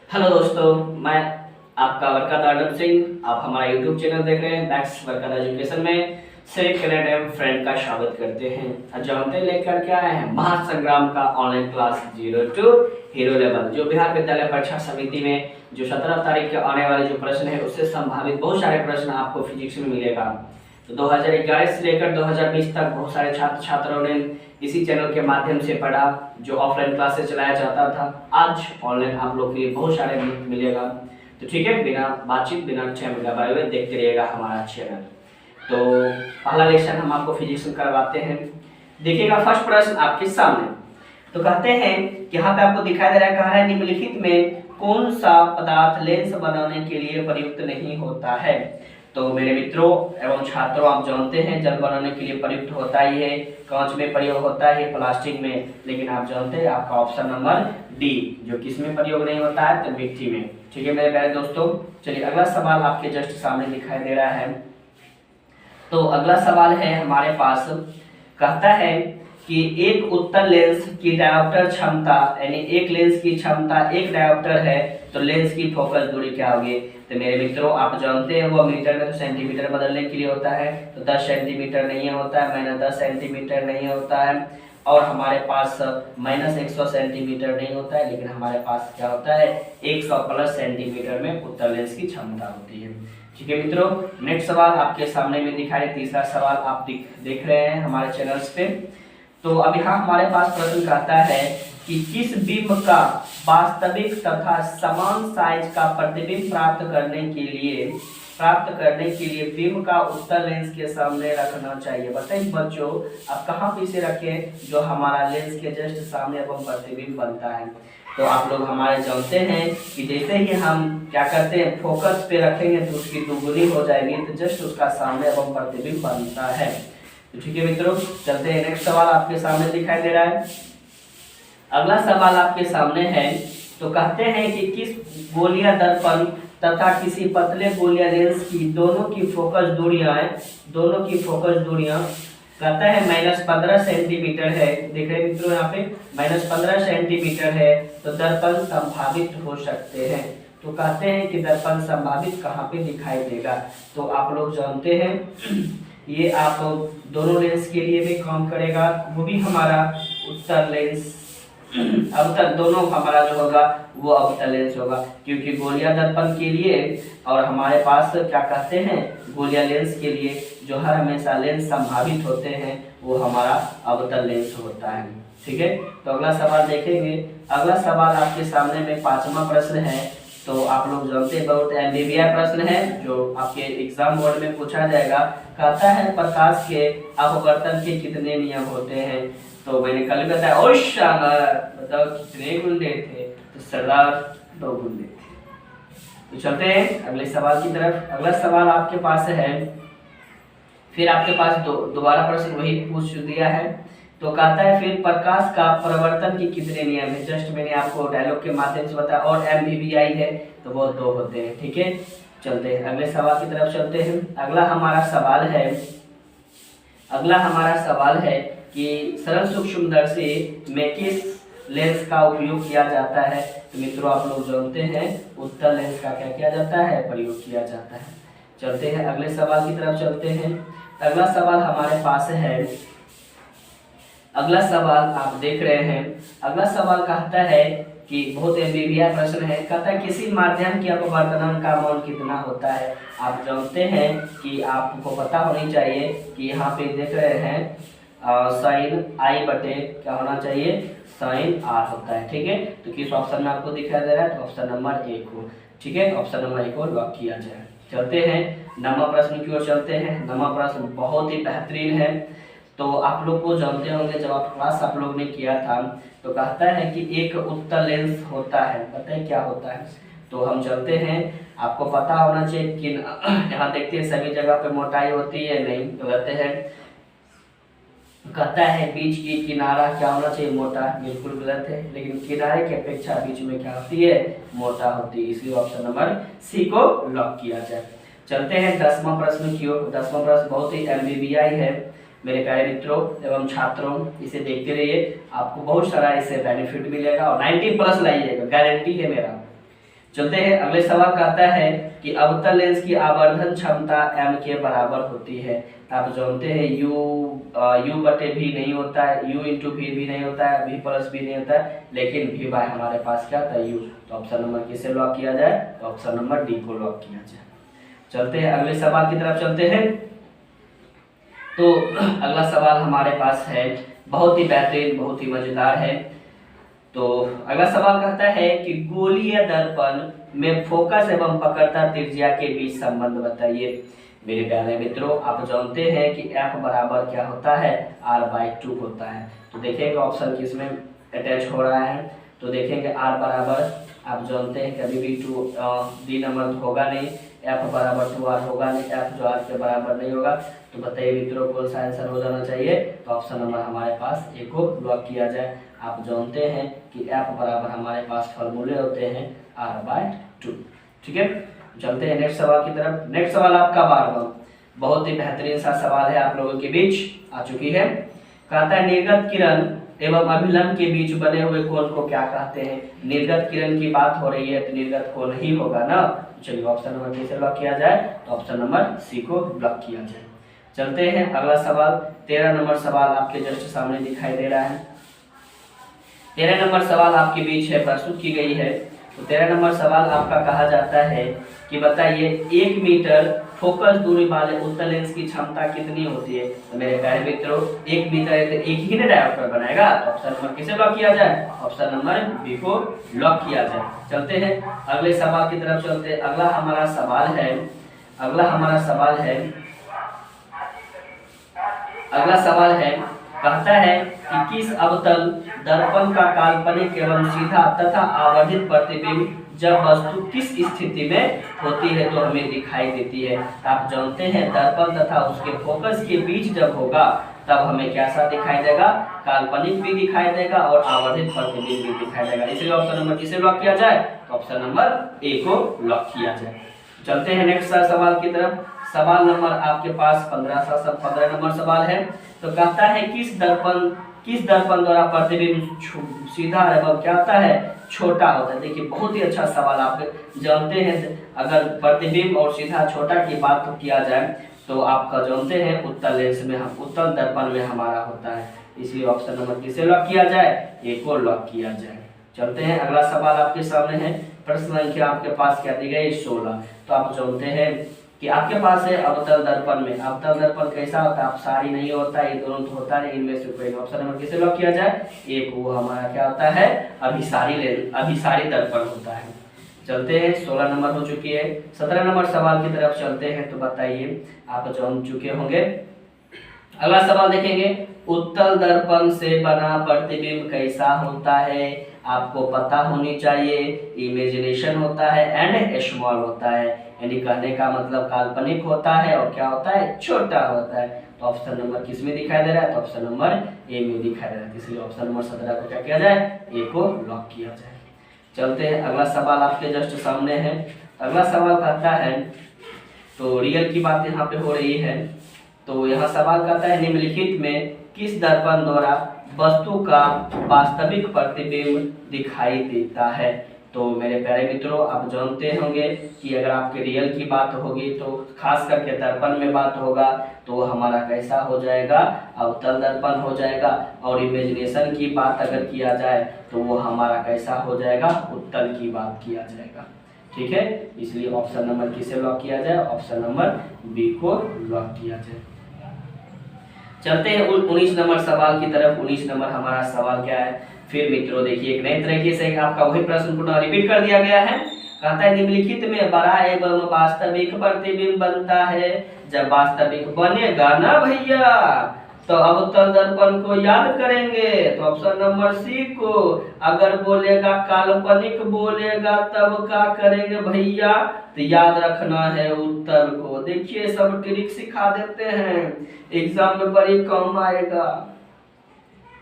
Hello दोस्तों, मैं आपका वर्कत आर्डर सिंह। आप हमारा यूट्यूब चैनल देख रहे हैं मैक्स वर्कत एजुकेशन में से कनेक्ट फ्रेंड का स्वागत करते हैं। आज हम लेकर के आए हैं महासंग्राम का ऑनलाइन क्लास 02 हीरो लेवल, जो बिहार विद्यालय परीक्षा समिति में जो 17 तारीख के आने वाले जो प्रश्न है उससे संभावित बहुत सारे प्रश्न आपको फिजिक्स में मिलेगा। तो 2011 से लेकर 2020 तक बहुत सारे छात्र छात्राओं ने इसी चैनल के माध्यम से पढ़ा, जो ऑफलाइन क्लासेस चलाया जाता था। आज ऑनलाइन आप लोग के लिए बहुत सारे मिलेगा। तो ठीक है, बिना बातचीत बिना टाइम लगाए हुए देखते रहिएगा हमारा चैनल। तो पहला लेक्चर हम आपको फिजिक्स में करवाते हैं। देखिएगा फर्स्ट प्रश्न आपके सामने। तो कहते हैं कि यहाँ पे आपको दिखाई दे रहा है, कहा है निम्नलिखित में कौन सा पदार्थ लेंस बनाने के लिए प्रयुक्त नहीं होता है। तो मेरे मित्रों एवं छात्रों, आप जानते हैं जल बनाने के लिए प्रयुक्त होता ही है, कांच में प्रयोग होता है, प्लास्टिक में, लेकिन आप जानते हैं आपका ऑप्शन नंबर डी जो किस में प्रयोग नहीं होता है, तो मिट्टी में। ठीक है मेरे प्यारे दोस्तों, चलिए अगला सवाल आपके जस्ट सामने दिखाई दे रहा है। तो अगला सवाल है हमारे पास, कहता है कि एक उत्तल लेंस की डायोप्टर क्षमता, यानी एक लेंस की क्षमता एक डायोप्टर है, तो लेंस की फोकस दूरी क्या होगी। तो मेरे मित्रों आप जानते हैं वो मीटर में तो सेंटीमीटर बदलने के लिए होता है, तो 10 सेंटीमीटर नहीं होता है, -10 सेंटीमीटर नहीं होता है, और हमारे पास -100 सेंटीमीटर नहीं होता है, लेकिन हमारे पास क्या होता है 100 प्लस सेंटीमीटर में उत्तल लेंस की क्षमता होती है। ठीक है मित्रों, नेक्स्ट सवाल आपके सामने में दिखाई, तीसरा सवाल आप देख रहे हैं हमारे चैनल्स पे। तो अब यहाँ हमारे पास प्रश्न कहता है कि किस बिंब का वास्तविक तथा समान साइज का प्रतिबिंब प्राप्त करने के लिए बिंब का उत्तल लेंस के सामने रखना चाहिए। बताइए बच्चों, आप कहाँ पे इसे रखें जो हमारा लेंस के जस्ट सामने एवं प्रतिबिंब बनता है। तो आप लोग हमारे जानते हैं कि जैसे ही हम क्या करते हैं फोकस पे रखेंगे तो उसकी दुगुनी हो जाएगी, तो जस्ट उसका सामने एवं प्रतिबिंब बनता है। तो ठीक है मित्रों, चलते हैं नेक्स्ट सवाल आपके सामने दिखाई दे रहा है। अगला सवाल आपके सामने है। तो कहते हैं कि किस गोलीय दर्पण तथा किसी पतले गोलीय लेंस की दोनों की फोकस दूरियां कहता है -15 सेंटीमीटर है। देख रहे मित्रों यहाँ पे -15 सेंटीमीटर है, तो दर्पण संभावित हो सकते हैं। तो कहते हैं कि दर्पण संभावित कहाँ पे दिखाई देगा। तो आप लोग जानते हैं ये आप दोनों लेंस के लिए भी काम करेगा, वो भी हमारा उत्तल लेंस अवतल, दोनों हमारा जो होगा वो अवतल लेंस होगा, क्योंकि गोलिया दर्पण के लिए और हमारे पास क्या कहते हैं गोलिया लेंस के लिए जो हर हमेशा लेंस संभावित होते हैं वो हमारा अवतल लेंस होता है। ठीक है, तो अगला सवाल देखेंगे। अगला सवाल आपके सामने में पांचवा प्रश्न है। तो आप लोग जानते हैं बहुत एमबीबीआई प्रश्न है जो आपके एग्जाम बोर्ड में पूछा जाएगा। कहता है प्रकाश के अपवर्तन के कितने नियम होते हैं। तो मैंने कल बताया, और बताओ कितने गुंडे थे, तो सरदार 2 गुंडे थे। तो चलते हैं अगले सवाल की तरफ। अगला सवाल आपके पास है, फिर आपके पास दोबारा प्रश्न वही पूछ दिया है। तो कहता है फिर प्रकाश का परावर्तन के कितने नियम है। जस्ट मैंने आपको डायलॉग के माध्यम से बताया, और एमबीबीआई है तो वो 2 होते हैं। ठीक है, चलते हैं अगले सवाल की तरफ चलते हैं। अगला हमारा सवाल है कि सरल सूक्ष्मदर्शी में किस लेंस का उपयोग किया जाता है। तो मित्रों आप लोग जानते हैं उत्तल लेंस का क्या किया जाता है, प्रयोग किया जाता है। चलते हैं अगले सवाल की तरफ चलते हैं। अगला सवाल हमारे पास है, अगला सवाल आप देख रहे हैं। अगला सवाल कहता है कि बहुत एमबीबीआई प्रश्न है। कहता है किसी माध्यम की अपवर्तन का मान कितना होता है। आप जानते हैं कि आपको पता होनी चाहिए कि यहाँ पे देख रहे हैं साइन आई बटे क्या होना चाहिए, साइन आर होता है। ठीक है, तो किस ऑप्शन में आपको दिखाई दे रहा है, तो ऑप्शन नंबर 1 को। ठीक है, ऑप्शन नंबर 1 को लॉक किया जाए। चलते हैं नवा प्रश्न की ओर चलते हैं। नवा प्रश्न बहुत ही बेहतरीन है। तो आप लोग को जानते होंगे जब आप क्लास आप लोग ने किया था, तो कहता है कि एक उत्तल लेंस होता है। पता है क्या होता है, तो हम चलते हैं, आपको पता होना चाहिए कि यहाँ देखते हैं सभी जगह पे मोटाई होती है, नहीं तो कहते हैं, कहता है बीच की किनारा क्या होना चाहिए, मोटा। बिल्कुल गलत है, लेकिन किनारे की अपेक्षा बीच में क्या होती है, मोटा होती है। इसलिए ऑप्शन नंबर सी को लॉक किया जाए। चलते हैं 10वां प्रश्न की ओर। 10वां प्रश्न बहुत ही एमबीबीआई है मेरे प्यारे मित्रों एवं छात्रों, इसे देखते रहिए, आपको बहुत सारा इससे बेनिफिट मिलेगा और 90 प्लस लाइएगा, गारंटी है मेरा। चलते हैं अगले सवाल कहता है कि अवतल लेंस की आवर्धन क्षमता m के बराबर होती है। आप जानते हैं u बटे v नहीं होता है, u इंटू भी नहीं होता है, v प्लस भी नहीं होता है, लेकिन v बाय हमारे पास क्या था u। तो ऑप्शन नंबर किसे लॉक किया जाए, तो ऑप्शन नंबर डी को लॉक किया जाए। चलते हैं अगले सवाल की तरफ चलते हैं। तो अगला सवाल हमारे पास है बहुत ही बेहतरीन, बहुत ही मजेदार है। तो अगला सवाल कहता है कि गोलीय दर्पण में फोकस एवं पकड़ता त्रिज्या के बीच संबंध बताइए। मेरे प्यारे मित्रों, आप जानते हैं कि f बराबर क्या होता है, r/2 होता है। तो देखेंगे ऑप्शन किसमें अटैच हो रहा है, तो देखेंगे r बराबर, आप जानते हैं कभी भी 2 डी नंबर होगा नहीं, f बराबर 2r होगा नहीं, f जो r के बराबर नहीं होगा। तो बताइए मित्रों कौन सा आंसर हो जाना चाहिए, तो ऑप्शन नंबर हमारे पास ए को लॉक किया जाए। आप जानते हैं कि f बराबर हमारे पास फॉर्मूले होते हैं r/2। ठीक है, चलते हैं नेक्स्ट सवाल की तरफ। नेक्स्ट सवाल आपका 12वां, बहुत ही बेहतरीन सा सवाल है, आप लोगों के बीच आ चुकी है। कहता है निर्गत किरण एवं अभिलंब के बीच बने हुए कोण को क्या कहते हैं। निर्गत किरण की बात हो रही है तो निर्गत कोण ही होगा ना। चलिए ऑप्शन नंबर किसे लॉक किया जाए, तो ऑप्शन नंबर सी को लॉक किया जाए। चलते हैं अगला सवाल, 13 नंबर सवाल आपके जस्ट सामने दिखाई दे रहा है। 13 नंबर सवाल आपके बीच है, प्रस्तुत की गई है। तो 13 नंबर सवाल आपका कहा जाता है कि बताइए 1 मीटर फोकस दूरी वाले उत्तल लेंस की क्षमता कितनी होती है। तो मेरे प्यारे मित्रों 1 मीटर है तो एक ही डायोप्टर बनाएगा, तो ऑप्शन नंबर किसे लॉक किया जाए, ऑप्शन नंबर बी को लॉक किया जाए। चलते हैं अगले सवाल की तरफ चलते हैं। अगला हमारा सवाल है, अगला सवाल है कहता है कि किस अवतल दर्पण का काल्पनिक एवं सीधा तथा आवर्धित प्रतिबिंब जब वस्तु किस स्थिति में होती है तो हमें दिखाई देती है। आप जानते हैं दर्पण तथा उसके फोकस के बीच जब होगा तब हमें कैसा दिखाई देगा, काल्पनिक भी दिखाई देगा और आवर्धित प्रतिबिंब भी दिखाई देगा। इसलिए ऑप्शन नंबर किसे लॉक किया जाए, तो ऑप्शन नंबर ए को लॉक किया जाए। चलते हैं नेक्स्ट सवाल की तरफ। सवाल नंबर आपके पास 15 नंबर सवाल है। तो कहता है किस दर्पण द्वारा प्रतिबिंब सीधा एवं क्या होता है, छोटा होता है। देखिए बहुत ही अच्छा सवाल, आप जानते हैं अगर प्रतिबिंब और सीधा छोटा की बात किया जाए तो आपका जानते हैं उत्तल लेंस में, हम उत्तल दर्पण में हमारा होता है। इसलिए ऑप्शन नंबर किसे लॉक किया जाए, ए को लॉक किया जाए। चलते हैं अगला सवाल आपके सामने है। प्रश्न संख्या आपके पास क्या दी गई, 16। तो आप जानते हैं कि आपके पास है अवतल दर्पण में, अवतल दर्पण कैसा होता है, अपसारी नहीं होता, ये दोनों तो होता नहीं, इनमें से कोई। ऑप्शन नंबर किसे लॉक किया जाए, एक वो हमारा क्या होता है, अभिसारी दर्पण होता है। चलते हैं 16 नंबर हो चुकी है। 17 नंबर सवाल की तरफ चलते हैं। तो बताइए आप जान चुके होंगे। अगला सवाल देखेंगे, उत्तल दर्पण से बना प्रतिबिंब कैसा होता है, आपको पता होनी चाहिए। इमेजिनेशन होता है एंड स्मॉल होता है, यानी कहने का मतलब काल्पनिक होता है और क्या होता है, छोटा होता है। तो ऑप्शन नंबर किस में दिखाई दे रहा है, तो ऑप्शन नंबर ए में दिखाई दे रहा है। इसलिए ऑप्शन नंबर 17 को क्या किया जाए, ए को लॉक किया जाए। चलते हैं अगला सवाल आपके जस्ट सामने है। अगला सवाल कहता है, तो रियल की बात यहाँ पे हो रही है। तो यहाँ सवाल कहता है निम्नलिखित में किस दर्पण द्वारा वस्तु का वास्तविक प्रतिबिंब दिखाई देता है। तो मेरे प्यारे मित्रों आप जानते होंगे कि अगर आपके रियल की बात होगी तो खास करके दर्पण में बात होगा तो हमारा कैसा हो जाएगा, अवतल दर्पण हो जाएगा। और इमेजिनेशन की बात अगर किया जाए तो वो हमारा कैसा हो जाएगा, उत्तल की बात किया जाएगा। ठीक है, इसलिए ऑप्शन नंबर किसे लॉक किया जाए, ऑप्शन नंबर बी को लॉक किया जाए। चलते हैं 19 नंबर सवाल की तरफ। 19 नंबर हमारा सवाल क्या है, फिर मित्रों देखिए एक नए तरीके से आपका वही प्रश्न पुनः रिपीट कर दिया गया है। कहता है निम्नलिखित में बड़ा एवं वास्तविक प्रतिबिंब बनता है जब वास्तविक बनेगा ना भैया तो अवतल दर्पण को याद करेंगे, तो ऑप्शन नंबर सी को। अगर बोलेगा काल्पनिक बोलेगा तब क्या करेंगे भैया, तो याद रखना है उत्तर को। देखिए सब ट्रिक सिखा देते हैं, एग्जाम में बड़ी कम आएगा।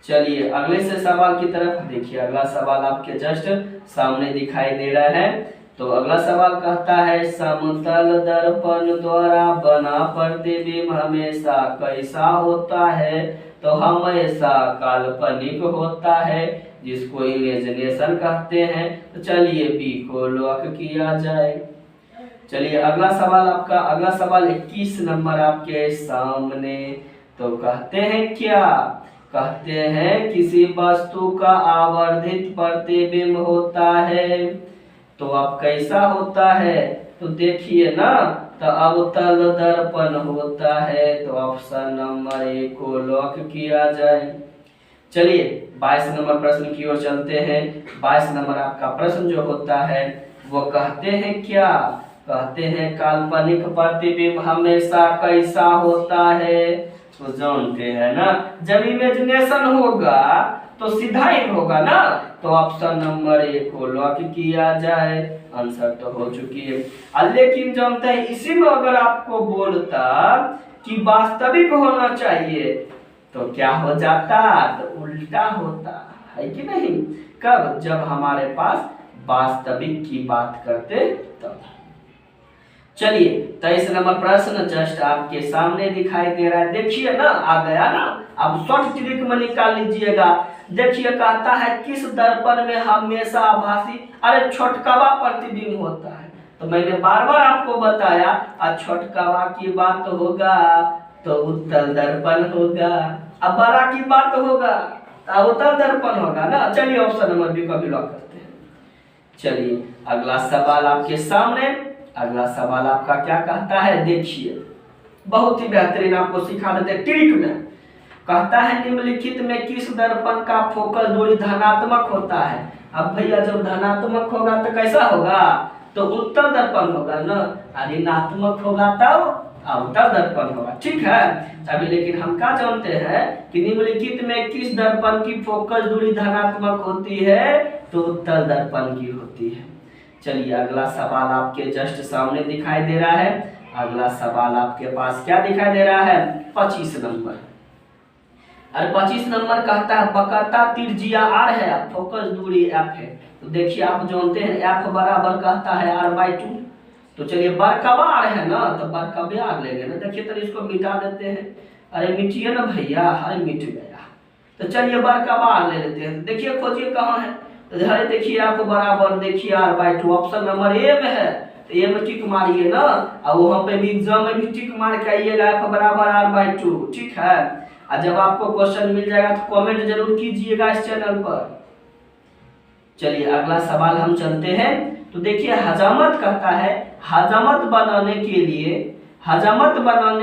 चलिए अगले से सवाल की तरफ देखिए। अगला सवाल आपके जस्ट सामने दिखाई दे रहा है। तो अगला सवाल कहता है समतल दर्पण द्वारा बना प्रतिबिंब हमेशा कैसा होता है। तो हमेशा काल्पनिक होता है, जिसको इमेजिनेशन कहते हैं। तो चलिए बी को लॉक किया जाए। चलिए अगला सवाल 21 नंबर आपके सामने। तो कहते हैं क्या, कहते हैं किसी वस्तु का आवर्धित प्रतिबिंब होता है, तो अब कैसा होता है, तो देखिए ना, तो अवतल दर्पण होता है। तो ऑप्शन नंबर ए को लॉक किया जाए। चलिए 22 नंबर प्रश्न की ओर चलते हैं। 22 नंबर आपका प्रश्न जो होता है वो कहते हैं क्या, कहते हैं काल्पनिक प्रतिबिंब हमेशा कैसा होता है। तो जानते हैं ना, जब इमेजिनेशन होगा तो सीधा ही होगा ना। तो ऑप्शन नंबर ए को लॉक किया जाए। आंसर तो हो चुकी है। लेकिन जानते हैं इसी में अगर आपको बोलता कि वास्तविक होना चाहिए तो क्या हो जाता, तो उल्टा होता है कि नहीं। कब, जब हमारे पास वास्तविक की बात करते तब। चलिए 23 नंबर प्रश्न जस्ट आपके सामने दिखाई दे रहा है। देखिए ना, आ गया ना। अब शॉर्ट ट्रिक में निकाल लीजिएगा। देखिए कहता है किस दर्पण में हमेशा आभासी, अरे छोटकवा प्रतिबिंब होता है। तो मैंने बार बार आपको बताया, छोटकवा की बात होगा तो उत्तल दर्पण होगा, अब बड़ा की बात होगा तो अवतल दर्पण होगा ना। चलिए ऑप्शन नंबर बी को भी लॉक करते हैं। चलिए अगला सवाल आपके सामने। अगला सवाल आपका क्या कहता है, देखिए बहुत ही बेहतरीन आपको सिखा देते ट्रिक में। कहता है निम्नलिखित में किस दर्पण का फोकस दूरी धनात्मक होता है। अब भैया जब धनात्मक होगा तो कैसा होगा, तो उत्तल दर्पण होगा ना। ऋणात्मक होगा तब अवतल दर्पण होगा, ठीक है। अभी लेकिन हम क्या जानते हैं कि निम्नलिखित में किस दर्पण की फोकस दूरी धनात्मक होती है, तो उत्तल दर्पण की होती है। चलिए अगला सवाल आपके जस्ट सामने दिखाई दे रहा है। अगला सवाल आपके पास क्या दिखाई दे रहा है, 25 नंबर। और 25 नंबर कहता है वक्रता त्रिज्या r है, फोकस दूरी f है। तो देखिए आप जानते हैं f बराबर कहता है r/2। तो चलिए बरकबा r है ना, तो बरकबे r लेंगे ना। देखिए तो इसको मिटा देते हैं। अरे मिटिए ना भैया, अरे मिट गया। तो चलिए बरकबा r ले लेते हैं। देखिए खोजिए कहाँ है, तो देखिए f बराबर देखिए r/2, ऑप्शन नंबर ए में है। तो ए में टिक मारिए ना, और वहां पे भी एग्जाम में भी टिक मार के आइएगा f बराबर r/2, ठीक है। और जब आपको क्वेश्चन मिल जाएगा तो कमेंट जरूर कीजिएगा इस चैनल पर। चलिए अगला सवाल हम चलते हैं। तो देखिए हजामत कहता है हजामत बनाने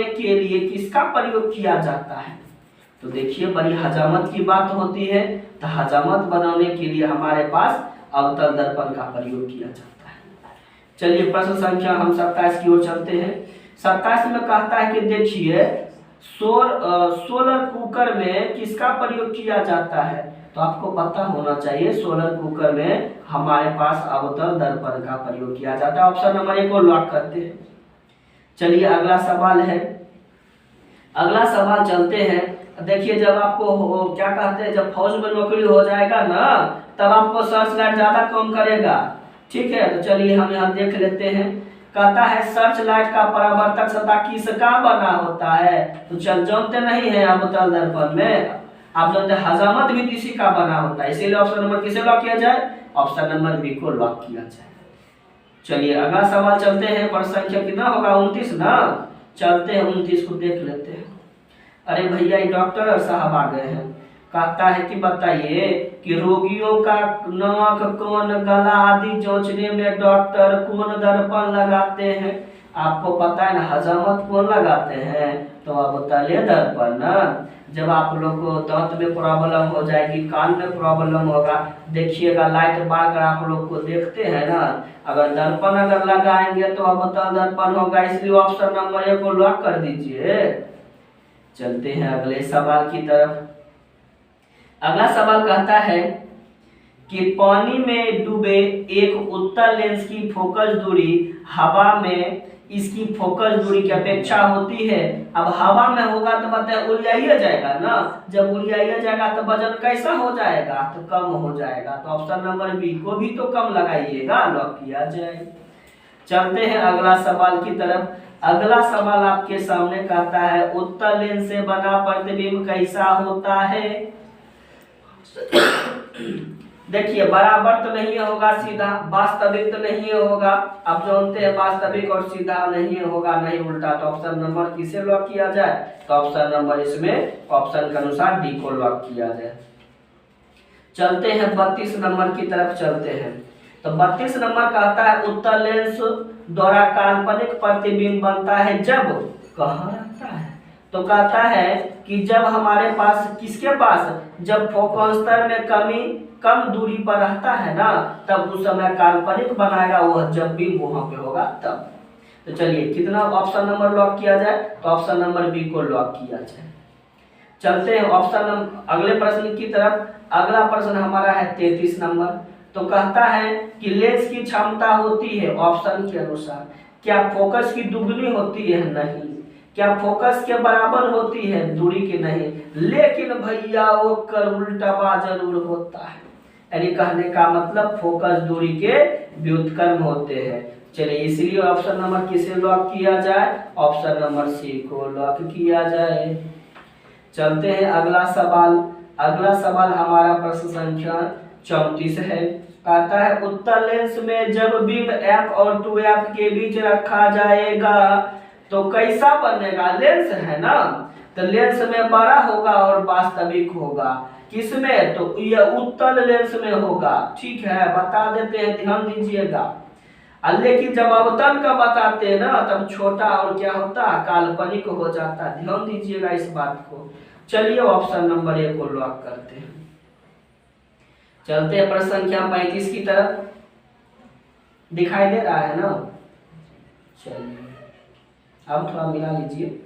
के लिए किसका प्रयोग किया जाता है। तो देखिए बड़ी हजामत की बात होती है, तो हजामत बनाने के लिए हमारे पास अवतल दर्पण का प्रयोग किया जाता है। चलिए प्रश्न संख्या हम 27 की ओर चलते हैं। 27 में कहता है कि देखिए सोलर कुकर में किसका प्रयोग किया जाता है। तो आपको पता होना चाहिए सोलर कुकर में हमारे पास अवतल दर्पण का प्रयोग किया जाता है। ऑप्शन नंबर ए को लॉक करते हैं। चलिए अगला सवाल है, अगला सवाल चलते हैं। देखिए जब आपको क्या कहते हैं, जब फौज में नौकरी हो जाएगा ना, तब आपको सर्च लाइट ज्यादा कम करेगा, ठीक है। तो चलिए हम यहाँ देख लेते हैं। कहता है सर्च लाइट का परावर्तक सतह किसका बना होता है। तो चल जानते नहीं है अवतल दर्पण में, आप जानते हैं हजामत भी इसी का बना होता है। इसीलिए ऑप्शन नंबर किसे लॉक किया जाए, ऑप्शन नंबर बी को लॉक किया जाए। चलिए अगला सवाल चलते हैं। प्रश्न संख्या कितना होगा, 29 ना। चलते हैं 29 को देख लेते हैं। अरे भैया ये डॉक्टर साहब आ गए हैं। कहता है कि बताइए कि रोगियों का नाक, कान, गला आदि जांचने में डॉक्टर कौन दर्पण लगाते हैं। आपको पता है ना हजामत कौन लगाते हैं, तो अवतल दर्पण ना। जब आप लोग को दांत में प्रॉब्लम हो जाएगी, कान में प्रॉब्लम होगा, देखिएगा लाइट बार कर आप लोग को देखते हैं ना, अगर दर्पण अगर लगाएंगे तो अवतल दर्पण होगा। इसलिए ऑप्शन नंबर ए को लॉक कर दीजिए। चलते हैं अगले सवाल की तरफ। अगला सवाल कहता है कि पानी में डूबे एक उत्तल लेंस की फोकस दूरी हवा में इसकी फोकस दूरी की अपेक्षा होती है। अब हवा में होगा तो बताए उड़ाइया जाएगा ना, जब उड़ाइया जाएगा तो वजन कैसा हो जाएगा, तो कम हो जाएगा। तो ऑप्शन नंबर बी को भी तो कम लगाइएगा, लॉक किया जाए। चलते हैं अगला सवाल की तरफ। अगला सवाल आपके सामने कहता है उत्तल लेंस से बना प्रतिबिंब कैसा होता है। देखिए बराबर तो नहीं होगा, सीधा वास्तविक तो नहीं होगा, आप जानते हैं वास्तविक और सीधा नहीं होगा, नहीं उल्टा। तो ऑप्शन नंबर किसे लॉक किया जाए, तो ऑप्शन नंबर इसमें ऑप्शन के अनुसार डी को लॉक किया जाए। चलते हैं 32 नंबर की तरफ चलते हैं। तो 32 नंबर कहता है उत्तल लेंस द्वारा काल्पनिक प्रतिबिंब बनता है जब कहाँ रहता है, तो कहता है कि जब हमारे पास किसके पास, जब फोकस्तर में कम दूरी पर रहता है ना, तब उस समय काल्पनिक बनाएगा वह, जब भी वहां पे होगा तब। तो चलिए कितना ऑप्शन नंबर लॉक किया जाए, तो ऑप्शन नंबर बी को लॉक किया जाए। चलते हैं अगले प्रश्न की तरफ। अगला प्रश्न हमारा है 33 नंबर। तो कहता है कि लेंस की क्षमता होती है ऑप्शन के अनुसार, क्या फोकस की दुगनी होती है, नहीं। क्या फोकस के बराबर होती है, दूरी की नहीं। लेकिन भैया वो कर उल्टा जरूर होता है, यानी कहने का मतलब फोकस दूरी के व्युत्क्रम होते हैं। चलिए इसलिए ऑप्शन नंबर किसे लॉक किया जाए, ऑप्शन नंबर सी को लॉक किया जाए। चलते हैं अगला सवाल। अगला सवाल हमारा प्रश्न संख्या 34 है। कहता है उत्तल लेंस में जब बिंब f और 2f के बीच रखा जाएगा तो कैसा बनेगा, लेंस है ना, तो लेंस में बड़ा होगा और वास्तविक होगा। किसमें, तो यह उत्तल लेंस में होगा, ठीक है, बता देते हैं, ध्यान दीजिएगा। लेकिन जब अवतल का बताते हैं ना, तब छोटा और क्या होता है, काल्पनिक हो जाता है, ध्यान दीजिएगा इस बात को। चलिए ऑप्शन नंबर ए को लॉक करते हैं। चलते हैं प्रश्न संख्या 35 की तरफ। दिखाई दे रहा है ना, चलिए अब थोड़ा मिला लीजिए।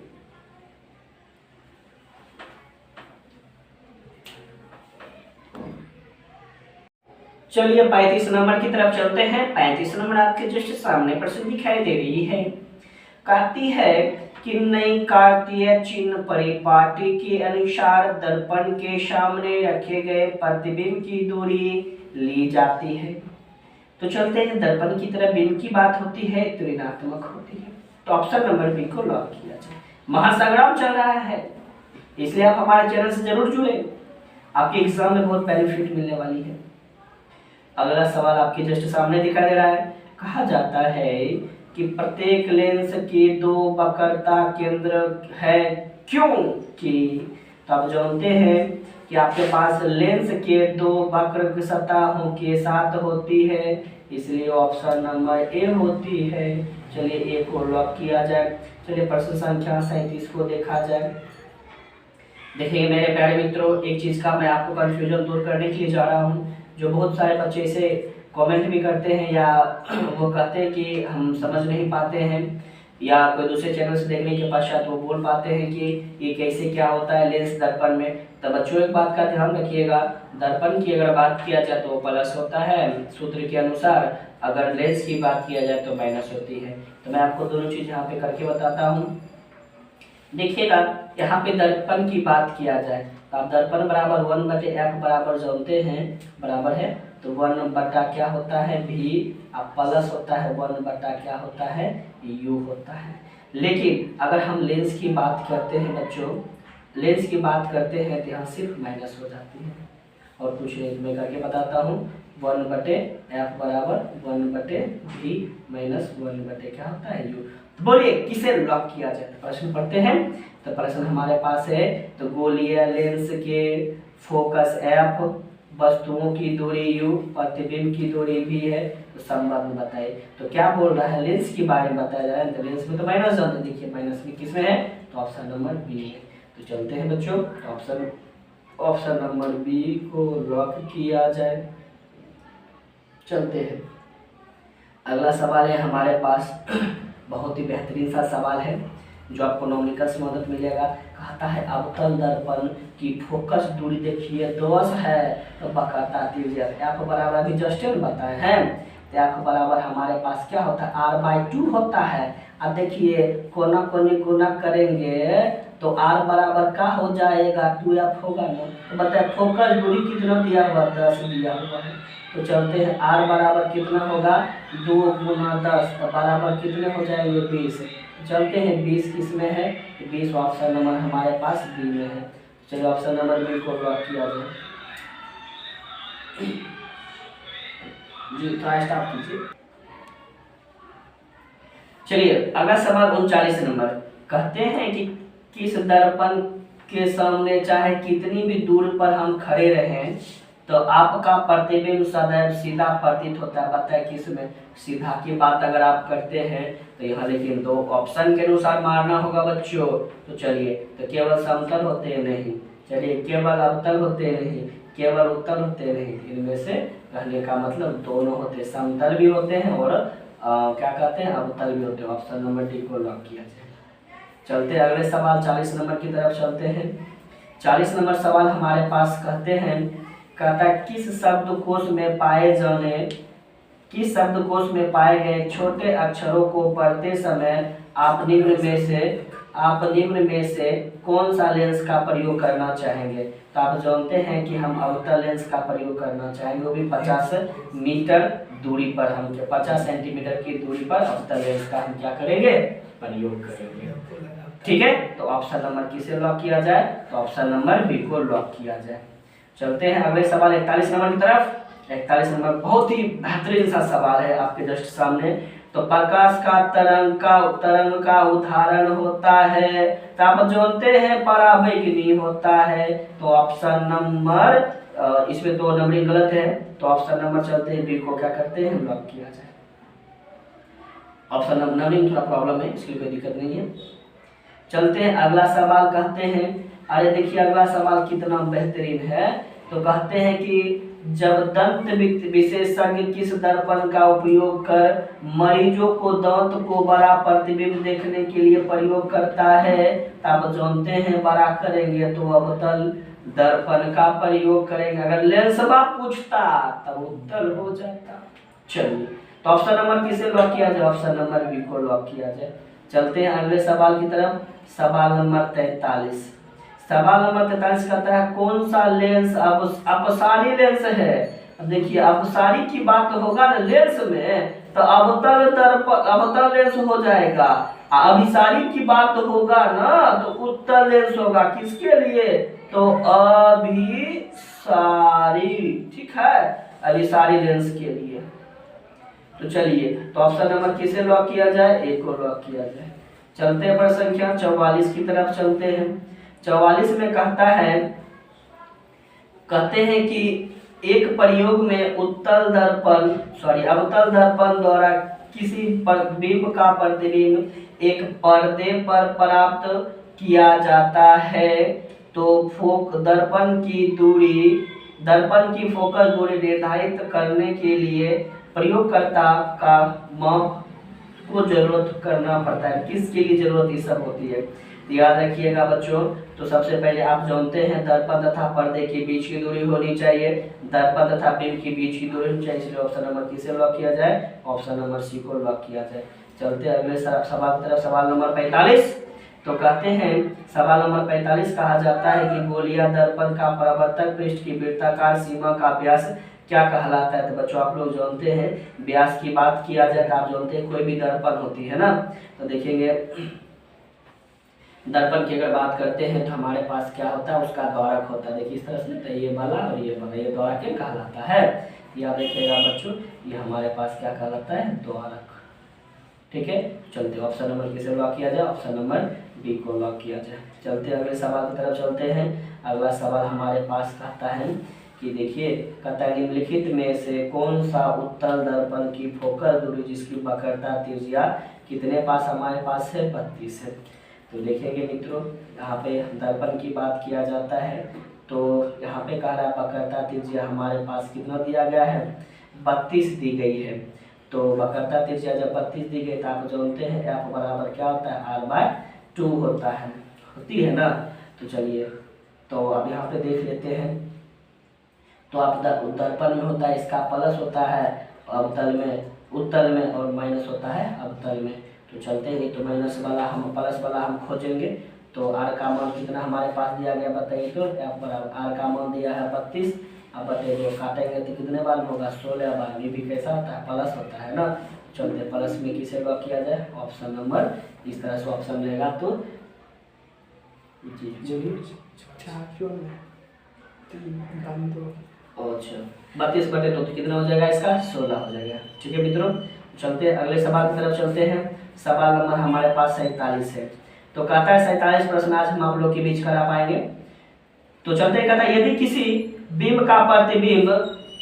चलिए 35 नंबर की तरफ चलते हैं। 35 नंबर आपके जस्ट सामने प्रश्न दिखाई दे रही है। कहती है कि नई कार्तीय चिन्ह परिपाटी के अनुसार दर्पण के सामने रखे गए प्रतिबिंब की दूरी ली जाती है। तो चलते हैं, दर्पण की तरफ बिंब की बात होती है तो ऋणात्मक होती है, तो ऑप्शन नंबर बी को लॉक किया जाए। महासंग्राम चल रहा है, इसलिए आप हमारे चैनल से जरूर जुड़े, आपके एग्जाम में बहुत बेनिफिट मिलने वाली है। अगला सवाल आपके जस्ट सामने दिखाई दे रहा है। कहा जाता है कि प्रत्येक लेंस के दो वक्रता केंद्र है, क्योंकि तो आप जानते हैं कि आपके पास लेंस के दो वक्र सतहों के साथ होती है, इसलिए ऑप्शन नंबर ए होती है। चलिए ए को लॉक किया जाए। चलिए प्रश्न संख्या 37 को देखा जाए। देखिए मेरे प्यारे मित्रों, एक चीज का मैं आपको कंफ्यूजन दूर करने के लिए जा रहा हूँ। जो बहुत सारे बच्चे इसे कमेंट भी करते हैं या वो कहते हैं कि हम समझ नहीं पाते हैं, या कोई दूसरे चैनल से देखने के पश्चात वो बोल पाते हैं कि ये कैसे क्या होता है लेंस दर्पण में। तो बच्चों एक बात का ध्यान रखिएगा, दर्पण की अगर बात किया जाए तो प्लस होता है सूत्र के अनुसार, अगर लेंस की बात किया जाए तो माइनस होती है। तो मैं आपको दोनों चीज यहाँ पे करके बताता हूँ। देखिएगा यहाँ पे दर्पण की बात किया जाए तो आप दर्पण बराबर 1/f बराबर जानते हैं, बराबर है तो 1 बटा क्या होता है भी, अब प्लस होता है 1 बटा क्या होता है u होता है। लेकिन अगर हम लेंस की बात करते हैं बच्चों, लेंस की बात करते हैं तो यहाँ सिर्फ माइनस हो जाती है और कुछ नहीं। मैं करके बताता हूँ, 1/f बराबर 1/v माइनस 1 क्या होता है u। बोलिए किसे लॉक किया जाए, तो प्रश्न पढ़ते हैं। तो प्रश्न हमारे पास है, तो गोलीय लेंस के फोकस f, वस्तुओं की दूरी u, प्रतिबिंब की दूरी v है, तो संबंध बताइए। तो क्या बोल रहा है, लेंस के बारे में बताया जा रहा है। तो लेंस में तो माइनस जानते, देखिए माइनस में किसमें है, तो ऑप्शन नंबर बी है। तो चलते हैं बच्चों, ऑप्शन नंबर बी को लॉक किया जाए। चलते हैं, अगला सवाल है हमारे पास, बहुत ही बेहतरीन सा सवाल है जो आपको न्यूमेरिकल से मदद मिलेगा। कहता है अवतल दर्पण की फोकस दूरी देखिए 10 है, तो बकाता दीजिए f बराबर अभी जस्ट बताए हैं, तो f बराबर हमारे पास क्या होता है r/2 होता है। अब देखिए कोना कोनी गुना करेंगे तो r बराबर का हो जाएगा 2f होगा ना। तो बताए फोकस दूरी कितना दिया हुआ 10 दिया हुआ है। तो चलते हैं r बराबर कितना होगा 2 गुना 10 तो बराबर कितने हो जाएंगे 20। चलते हैं 20 किस में है 20 ऑप्शन नंबर हमारे पास बी में है। चलिए ऑप्शन नंबर बी को लॉक किया जाए जी, थोड़ा स्टॉप कीजिए। चलिए अगला सवाल 39 नंबर कहते हैं कि किस दर्पण के सामने चाहे कितनी भी दूर पर हम खड़े रहें तो आपका प्रतिबिंब सदैव सीधा प्रतीत होता है। पता है किस में सीधा की बात अगर आप करते हैं तो यहाँ लेकिन दो ऑप्शन के अनुसार मारना होगा बच्चों। तो चलिए तो केवल समतल होते नहीं, चलिए केवल अवतल होते नहीं, केवल उत्तल होते नहीं, इनमें से कहने का मतलब दोनों होते, समतल भी होते हैं और क्या कहते हैं अवतल भी होते हैं। ऑप्शन नंबर डी को लॉक किया जाए। चलते अगले सवाल 40 नंबर की तरफ चलते हैं। 40 नंबर सवाल हमारे पास कहते हैं कहता है किस शब्दकोश में पाए गए छोटे अक्षरों को पढ़ते समय आप निम्न में से कौन सा लेंस का प्रयोग करना चाहेंगे। तो आप जानते हैं कि हम अवतल लेंस का प्रयोग करना चाहेंगे, वो भी 50 मीटर दूरी पर, हम 50 सेंटीमीटर की दूरी पर अवतल लेंस का हम क्या करेंगे प्रयोग करेंगे। ठीक है, तो ऑप्शन नंबर किसे लॉक किया जाए तो ऑप्शन नंबर बी को लॉक किया जाए। चलते हैं अगले सवाल 41 नंबर की तरफ। 41 नंबर बहुत ही बेहतरीन सा सवाल है आपके जस्ट सामने। तो प्रकाश का तरंग का उदाहरण होता है तो आप जानते हैं पराबैंगनी होता है। तो ऑप्शन नंबर इसमें तो नंबरिंग गलत है, तो ऑप्शन नंबर चलते हैं बी को क्या करते हैं लॉक किया जाए। ऑप्शन नंबर नंबरिंग थोड़ा प्रॉब्लम है, इसलिए कोई दिक्कत नहीं है। चलते हैं अगला सवाल कहते हैं, अरे देखिए अगला सवाल कितना बेहतरीन है। तो कहते हैं कि जब दंत विशेषज्ञ किस दर्पण का उपयोग कर मरीजों को दांत को बड़ा प्रतिबिंब देखने के लिए प्रयोग करता है तो आप जानते हैं बड़ा करेंगे तो अवतल दर्पण का प्रयोग करेंगे। अगर लेंस बात पूछता तब उत्तल हो जाता। चलिए तो ऑप्शन नंबर किसे लॉक किया जाए ऑप्शन नंबर बी को लॉक किया जाए। चलते हैं अगले सवाल की तरफ। सवाल नंबर 43। सवाल नंबर 43 कहता है कौन सा लेंस अपसारी लेंस है। अब देखिए अपसारी की बात होगा ना लेंस में तो अवतल लेंस हो जाएगा। अभिसारी की बात होगा ना तो उत्तल लेंस होगा। किसके लिए तो अभिसारी, ठीक है, अभिसारी लेंस के लिए। तो चलिए तो ऑप्शन नंबर किसे लॉक किया जाए ए को लॉक किया जाए। चलते हैं प्रश्न संख्या 44 की तरफ चलते हैं। 44 में कहते हैं कि एक प्रयोग में अवतल दर्पण द्वारा किसी बिंब का प्रतिबिंब एक पर्दे पर प्राप्त किया जाता है तो दर्पण की फोकस दूरी निर्धारित करने के लिए प्रयोगकर्ता का माप को जरूरत करना पड़ता है। किसके लिए जरूरत ये सब होती है याद रखिएगा बच्चों। तो सबसे पहले आप जानते हैं दर्पण तथा पर्दे के बीच की दूरी होनी चाहिए, दर्पण तथा बिंब के बीच की दूरी होनी चाहिए, इसलिए ऑप्शन नंबर किसे लॉक किया जाए ऑप्शन नंबर सी को लॉक किया जाए। चलते अगले सवाल की तरफ। सवाल नंबर 45। तो कहते हैं सवाल नंबर 45 कहा जाता है कि गोलीय दर्पण का परावर्तक पृष्ठ की वृत्ताकार सीमा का व्यास क्या कहलाता है। तो बच्चों आप लोग जानते हैं व्यास की बात किया जाए तो आप जानते हैं कोई भी दर्पण होती है ना। तो देखेंगे दर्पण की अगर बात करते हैं तो हमारे पास क्या होता है उसका द्वारक होता है। देखिए इस तरह से तो ये वाला और ये वाला, ये द्वारक क्या कहलाता है याद रखिएगा बच्चों, ये हमारे पास क्या कहलाता है द्वारक। ठीक है, चलते ऑप्शन नंबर किसे लॉक किया जाए ऑप्शन नंबर बी को लॉक किया जाए। चलते अगले सवाल की तरफ चलते हैं। अगला सवाल हमारे पास कहता है कि देखिए कहता है निम्नलिखित में से कौन सा उत्तल दर्पण की फोकस दूरी जिसकी वक्रता त्रिज्या कितने पास हमारे पास है 32 है। तो देखेंगे मित्रों यहाँ पे दर्पण की बात किया जाता है तो यहाँ पे कह रहा है वक्रता त्रिज्या हमारे पास कितना दिया गया है 32 दी गई है। तो वक्रता त्रिज्या जब 32 दी गई तो आप जानते हैं एफ बराबर क्या होता है r/2 होता है, होती है ना। तो चलिए तो अब यहाँ पे देख लेते हैं। तो आप दर्पण में होता है इसका प्लस होता है उत्तल में और माइनस होता है अवतल में। तो चलते हैं तो माइनस वाला हम प्लस वाला हम खोजेंगे तो आर का मान कितना हमारे पास दिया गया बताइए। तो यहाँ पर आर का मान दिया है 32। अब बताइए जो काटेंगे तो कितने बार होगा 16 बार। ये भी कैसा होता है प्लस होता है ना। चलते प्लस में किसे लॉक किया जाए ऑप्शन नंबर, इस तरह से ऑप्शन लेगा तो अच्छा 32/2 तो कितना हो जाएगा इसका 16 हो जाएगा। ठीक है मित्रों, चलते हैं अगले सवाल की तरफ चलते हैं। सवाल नंबर हमारे पास 47 है। तो कहता है 47 प्रश्न आज हम आप लोग के बीच करा पाएंगे। तो चलते कहता है यदि किसी बिंब का प्रतिबिंब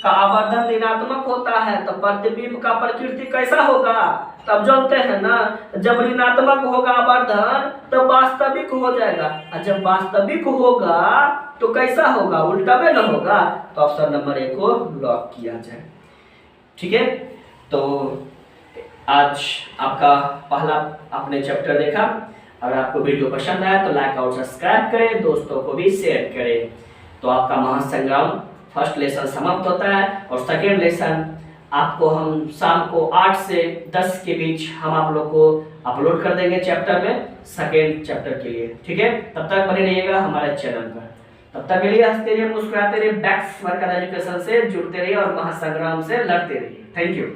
का आवर्धन ऋणात्मक होता है तो प्रतिबिंब का प्रकृति कैसा होगा। तब जानते हैं ना, जब ऋणात्मक होगा आवर्धन तो वास्तविक हो जाएगा, और जब वास्तविक होगा तो कैसा होगा, उल्टा में न होगा। तो ऑप्शन नंबर 1 को लॉक किया जाए। ठीक है, तो आज आपका पहला आपने चैप्टर देखा। अगर आपको वीडियो पसंद आया तो लाइक और सब्सक्राइब करें, दोस्तों को भी शेयर करें। तो आपका महासंग्राम फर्स्ट लेसन समाप्त होता है और सेकेंड लेसन आपको हम शाम को 8 से 10 के बीच हम आप लोग को अपलोड कर देंगे चैप्टर में, सेकेंड चैप्टर के लिए। ठीक है, तब तक बने रहिएगा हमारे चैनल पर। तब तक के लिए हंसते रहिए, मुस्कुराते रहिए, बैक्स वर्कदा एजुकेशन से जुड़ते रहिए और महासंग्राम से लड़ते रहिए। Thank you.